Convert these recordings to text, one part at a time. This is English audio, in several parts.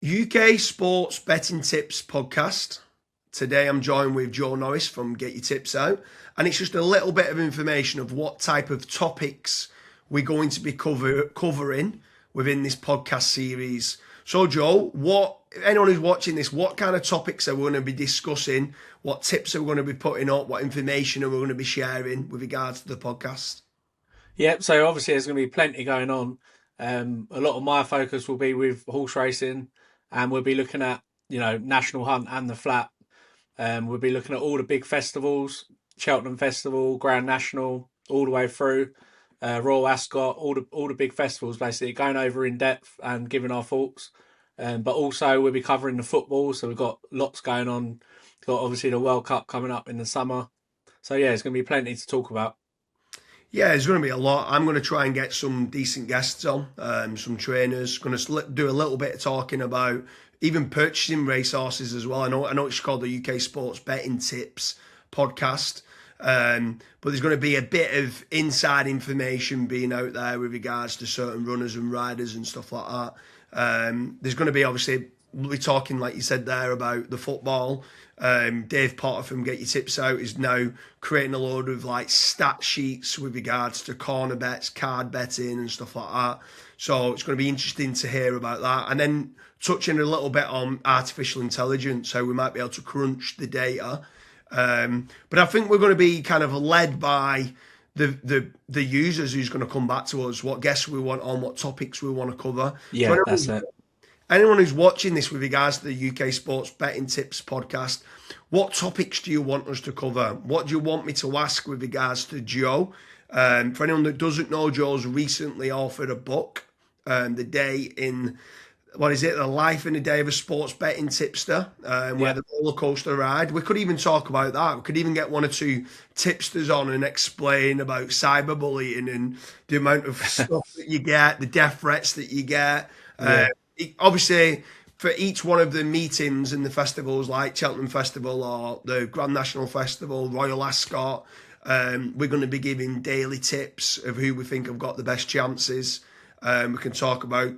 UK Sports Betting Tips podcast. Today I'm joined with Joe Norris from Get Your Tips Out, and it's just a little bit of information of what type of topics we're going to be covering within this podcast series. So Joe, anyone who's watching this, what kind of topics are we going to be discussing? What tips are we going to be putting up? What information are we going to be sharing with regards to the podcast? Yep, so obviously there's going to be plenty going on. A lot of my focus will be with horse racing, and we'll be looking at, National Hunt and the Flat. We'll be looking at all the big festivals, Cheltenham Festival, Grand National, all the way through, Royal Ascot, all the big festivals, basically going over in depth and giving our thoughts. But also we'll be covering the football, so we've got lots going on. Got obviously the World Cup coming up in the summer. So yeah, it's going to be plenty to talk about. Yeah, there's going to be a lot. I'm going to try and get some decent guests on, some trainers. Going to do a little bit of talking about even purchasing racehorses as well. I know it's called the UK Sports Betting Tips podcast, but there's going to be a bit of inside information being out there with regards to certain runners and riders and stuff like that. There's going to be obviously we'll be talking like you said there about the football. Dave Potter from Get Your Tips Out is now creating a load of like stat sheets with regards to corner bets, card betting and stuff like that. So it's going to be interesting to hear about that. And then touching a little bit on artificial intelligence, how we might be able to crunch the data. But I think we're going to be kind of led by the users who's going to come back to us, what guests we want on, what topics we want to cover. So Yeah, that's it. anyone who's watching this with regards to the UK Sports Betting Tips podcast, what topics do you want us to cover? What do you want me to ask with regards to Joe? For anyone that doesn't know, Joe's recently authored a book, The Day in, what is it? The Life in a Day of a Sports Betting Tipster, where Yeah. the roller coaster ride. We could even talk about that. We could even get one or two tipsters on and explain about cyberbullying and the amount of stuff that you get, the death threats that you get. Yeah. Obviously, for each one of the meetings and the festivals like Cheltenham Festival or the Grand National Festival, Royal Ascot, we're going to be giving daily tips of who we think have got the best chances. We can talk about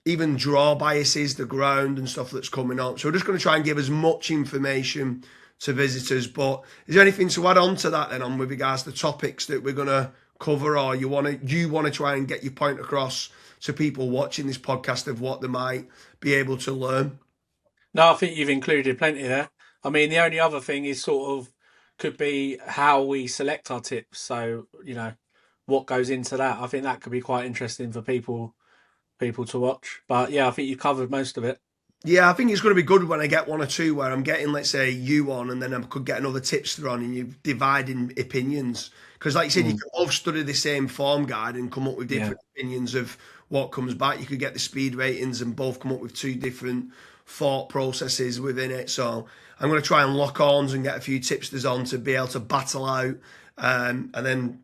even draw biases, the ground and stuff that's coming up. So we're just going to try and give as much information to visitors. But is there anything to add on to that then on with regards to topics that we're going to cover, or you want to try and get your point across to people watching this podcast of what they might be able to learn? No, I think you've included plenty there. I mean, the only other thing is sort of could be how we select our tips. So, what goes into that. I think that could be quite interesting for people to watch. But yeah, I think you've covered most of it. Yeah, I think it's going to be good when I get one or two where I'm getting, let's say, you on, and then I could get another tipster on, and you're dividing opinions. Because, like you said, you Mm. can both study the same form guide and come up with Yeah. different opinions of what comes back. You could get the speed ratings and both come up with two different thought processes within it. So I'm going to try and lock arms and get a few tipsters on to be able to battle out, and then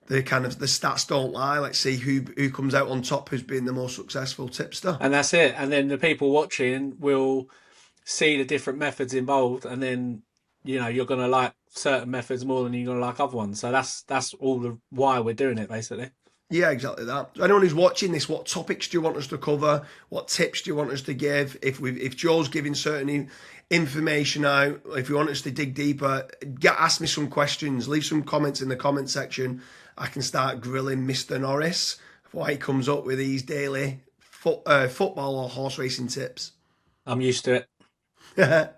the stats don't lie. Let's see who comes out on top, who's been the most successful tipster. And that's it. And then the people watching will see the different methods involved, and then you're gonna like certain methods more than you're gonna like other ones. So that's all the why we're doing it basically. Yeah, exactly that. So anyone who's watching this, what topics do you want us to cover? What tips do you want us to give? If Joe's giving certain information out, if you want us to dig deeper, ask me some questions. Leave some comments in the comment section. I can start grilling Mr. Norris why he comes up with these daily football or horse racing tips. I'm used to it.